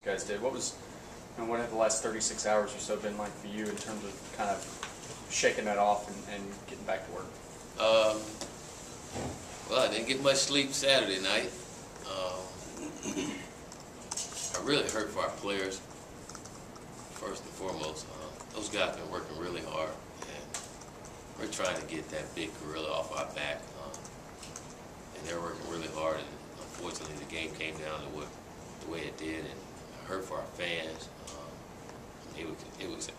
You guys did. What have the last 36 hours or so been like for you in terms of kind of shaking that off and getting back to work? Well, I didn't get much sleep Saturday night. I really hurt for our players, first and foremost. Those guys have been working really hard, and we're trying to get that big gorilla off our back. And they're working really hard, and unfortunately the game came down to the way it did, and it hurt for our fans. It was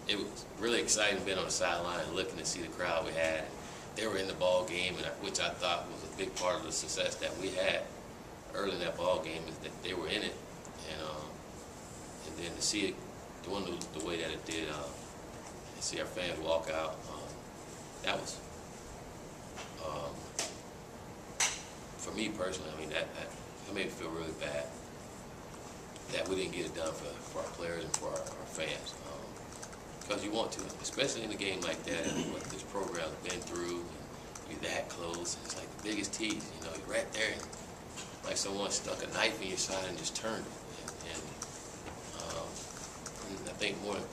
really exciting being on the sideline and looking to see the crowd we had. They were in the ball game, and which I thought was a big part of the success that we had early in that ball game, is that they were in it, and then to see it doing the way that it did, and see our fans walk out, that was for me personally. I mean, that made me feel really bad that we didn't get it done for our players and for our fans. Because you want to, especially in a game like that, and what this program's been through, and you're that close. It's like the biggest tease, you know, you're right there, and like someone stuck a knife in your side and just turned it. And I think more than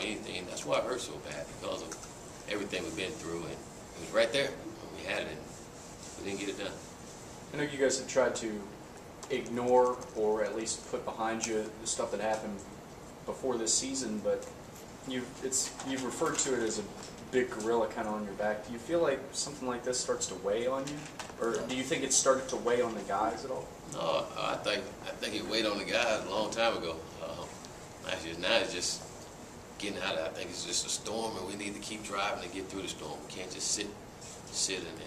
anything, that's why it hurt so bad, because of everything we've been through, and it was right there. We had it, and we didn't get it done. I know you guys have tried to ignore or at least put behind you the stuff that happened before this season, but you've referred to it as a big gorilla kind of on your back. Do you feel like something like this starts to weigh on you, or do you think it started to weigh on the guys at all? No, I think it weighed on the guys a long time ago. Actually, now it's just getting out of it. I think it's just a storm, and we need to keep driving to get through the storm. We can't just sit and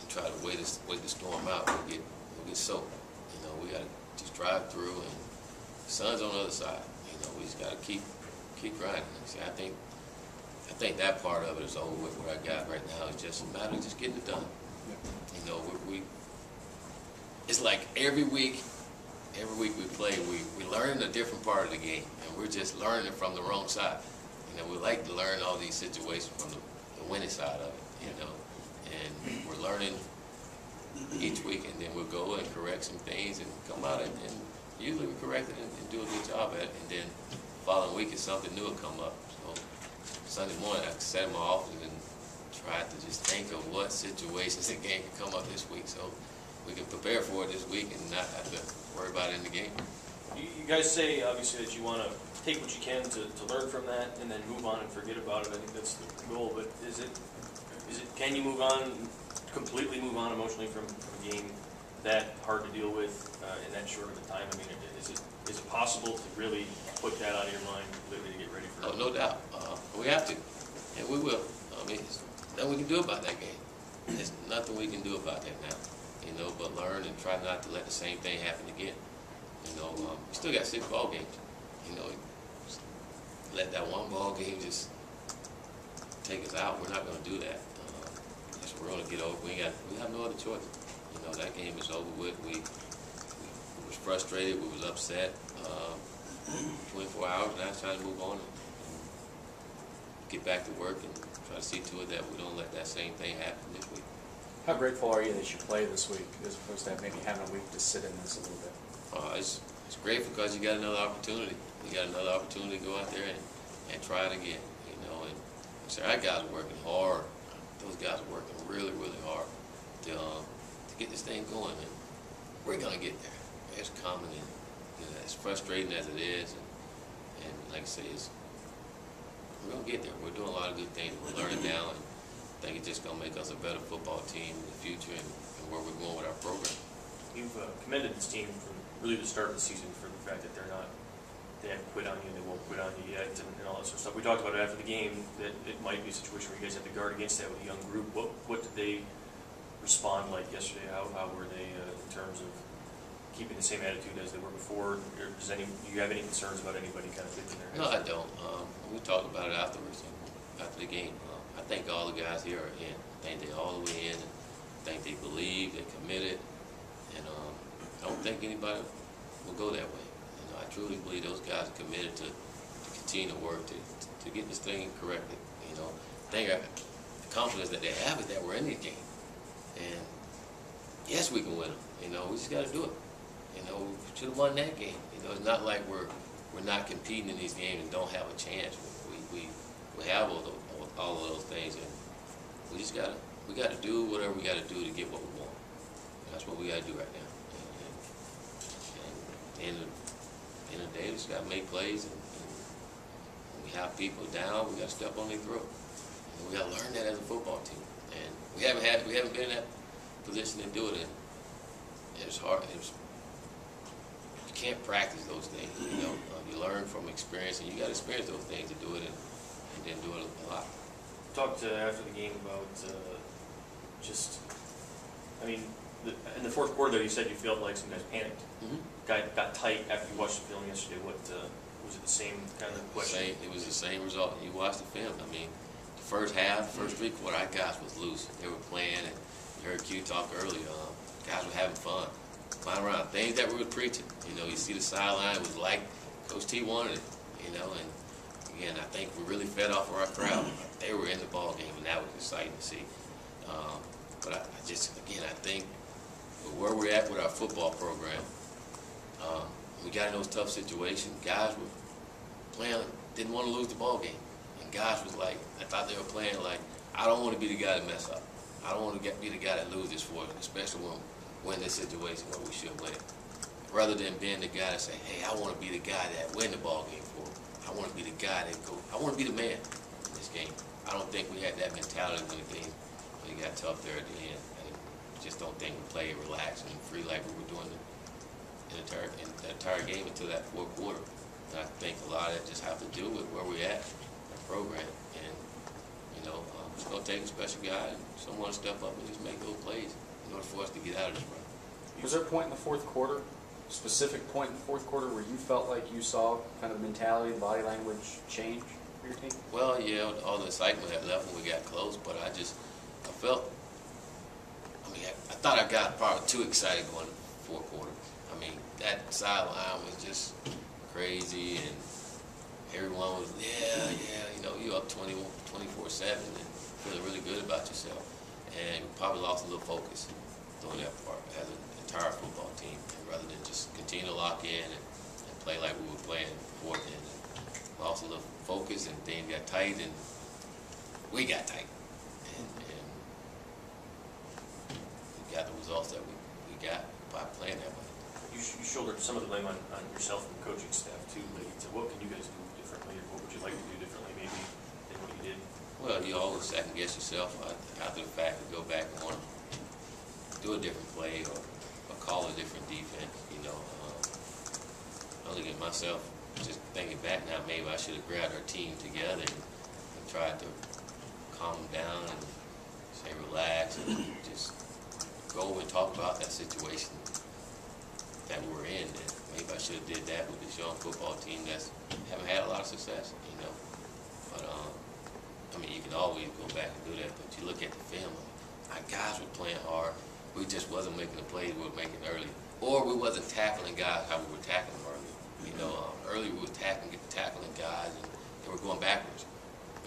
try to wait the storm out. We'll get soaked. You know, we got to just drive through, and the sun's on the other side. You know, we just got to keep grinding. See, I think that part of it is over with. What I got right now is just a matter of just getting it done. You know, it's like every week we play, we learn a different part of the game, and we're just learning it from the wrong side. You know, we like to learn all these situations from the winning side of it. You know, and we're learning each week, and then we'll go and correct some things and come out, and usually we correct it and do a good job at it, and then the following week is something new will come up. So Sunday morning I sat in my office and tried to just think of what situations the game could come up this week, so we can prepare for it this week and not have to worry about it in the game. You guys say obviously that you want to take what you can to learn from that and then move on and forget about it. I think that's the goal, but can you completely move on emotionally from a game that hard to deal with in that short of a time? I mean, is it possible to really put that out of your mind completely to get ready for it? Oh, no doubt. We have to, and we will. I mean, there's nothing we can do about that game. There's nothing we can do about that now, you know, but learn and try not to let the same thing happen again. You know, we still got 6 ball games. You know, let that one ball game just take us out. We're not going to do that. We're going to get over. We have no other choice. You know, that game is over with. We was frustrated. We was upset. 24 hours. Now it's time to move on and get back to work and try to see to it that we don't let that same thing happen this week. How grateful are you that you play this week as opposed to maybe having a week to sit in this a little bit? It's great because you got another opportunity. You got another opportunity to go out there and try it again. You know, and so our guys are working hard. Those guys are working really, really hard to get this thing going, and we're gonna get there. It's coming, and you know, as frustrating as it is, and like I say, we're gonna get there. We're doing a lot of good things. We're learning now, and I think it's just gonna make us a better football team in the future, and where we're going with our program. You've commended this team from really the start of the season for the fact that they haven't quit on you, they won't quit on you yet, and all that sort of stuff. We talked about it after the game, that it might be a situation where you guys have to guard against that with a young group. What did they respond like yesterday? How were they in terms of keeping the same attitude as they were before? Or do you have any concerns about anybody kind of thinking their heads? No, I don't. We talked about it afterwards, after the game. I think all the guys here are in. I think they're all the way in. I think they believe, they're committed, and I don't think anybody will go that way. I truly believe those guys are committed to continue to work to get this thing corrected. You know, the confidence that they have is that we're in the game, and yes, we can win them. You know, we just got to do it. You know, we should have won that game. You know, it's not like we're not competing in these games and don't have a chance. We have all of those things, and we gotta do whatever we gotta do to get what we want. And that's what we gotta do right now. And in the day, we just gotta make plays, and when we have people down, we gotta step on their throat. And we gotta learn that as a football team. And we haven't been in that position to do it. And it's hard. You can't practice those things. You know, you learn from experience, and you got to experience those things to do it, and then do it a lot. Talked after the game about in the fourth quarter there, you said you felt like some guys panicked. Got tight after you watched the film yesterday. What was it? The same kind of question? It was the same result. You watched the film. I mean, the first half, first three-quarter, our guys was loose. They were playing, and you heard Q talk earlier. Guys were having fun. Flying around. Things that we were preaching. You know, you see the sideline, it was like Coach T wanted it, you know, and again, I think we really fed off of our crowd. They were in the ball game, and that was exciting to see. But I think where we're at with our football program, we got in those tough situations. Guys were playing, didn't want to lose the ball game. And guys was like, I thought they were playing like, I don't want to be the guy to mess up. I don't want to be the guy that loses for it, especially when we're in this situation where we should win it. Rather than being the guy that say, hey, I want to be the guy that win the ball game for it. I want to be the guy that go. I want to be the man in this game. I don't think we had that mentality when the game got tough there at the end. I just don't think we played relaxed and free like we were doing in the entire game until that fourth quarter. And I think a lot of that just have to do with where we're at in the program. And, you know, it's going to take a special guy and someone to step up and just make those plays in order for us to get out of this run. Was there a point in the fourth quarter, specific point in the fourth quarter, where you felt like you saw kind of mentality, body language change for your team? Well, yeah, all the excitement had left when we got close, but I felt, I thought I got probably too excited going to the fourth quarter. I mean, that sideline was just crazy, and everyone was, you know, you're up 24-7 and feeling really good about yourself. And we probably lost a little focus doing that part as an entire football team, rather than just continue to lock in and play like we were playing before then. We lost a little focus, and things got tight, and we got tight. And we got the results that we got by playing that way. You shouldered some of the blame on yourself and the coaching staff too, but what can you guys do differently, or what would you like to do differently maybe than what you did? Well, you always second guess yourself after the fact and go back and want to do a different play or call a different defense. You know, I look at myself just thinking back now, maybe I should have grabbed our team together and tried to calm them down and say relax and just go over and talk about that situation that we're in. And maybe I should have did that with this young football team that's haven't had a lot of success, you know. But I mean, you can always go back and do that, but you look at the film, our guys were playing hard. We just wasn't making the plays we were making early. Or we wasn't tackling guys how we were tackling them early. You know, early we were tackling guys and they were going backwards.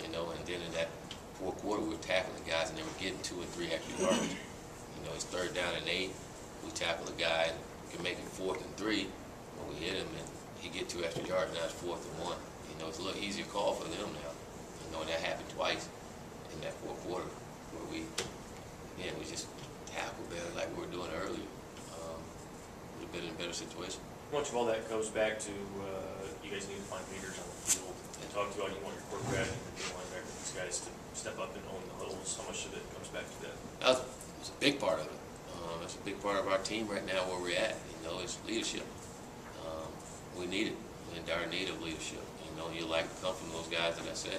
You know, and then in that fourth quarter we were tackling guys and they were getting 2 and 3 extra yards. You know, it's 3rd down and 8. We tackle a guy and we can make it 4th and 3 when we hit him and he get 2 extra yards. Now it's 4th and 1. You know, it's a little easier call for them now. You know, and that happened twice in that fourth quarter where we just tackle better like we were doing earlier. Would have been in a better situation. Much of all that goes back to you guys need to find leaders on the field. And talk about you want your quarterback and your linebacker, these guys to step up and own the huddles. How much of it comes back to that? That was a big part of it. That's a big part of our team right now where we're at. You know, it's leadership. We need it. We're in dire need of leadership. You know, you like to come from those guys that I said.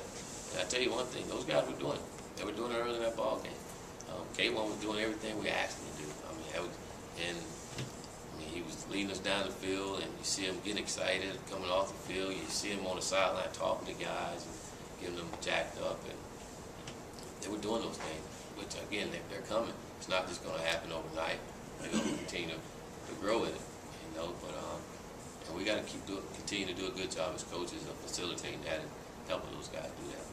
And I tell you one thing, those guys were doing it. They were doing it early in that ball game. K1 was doing everything we asked him to do. He was leading us down the field, and you see him getting excited coming off the field. You see him on the sideline talking to guys and getting them jacked up, and they were doing those things. Which again, they're coming. It's not just going to happen overnight. They're going to continue to grow in it, you know. But and we got to continue to do a good job as coaches of facilitating that and helping those guys do that.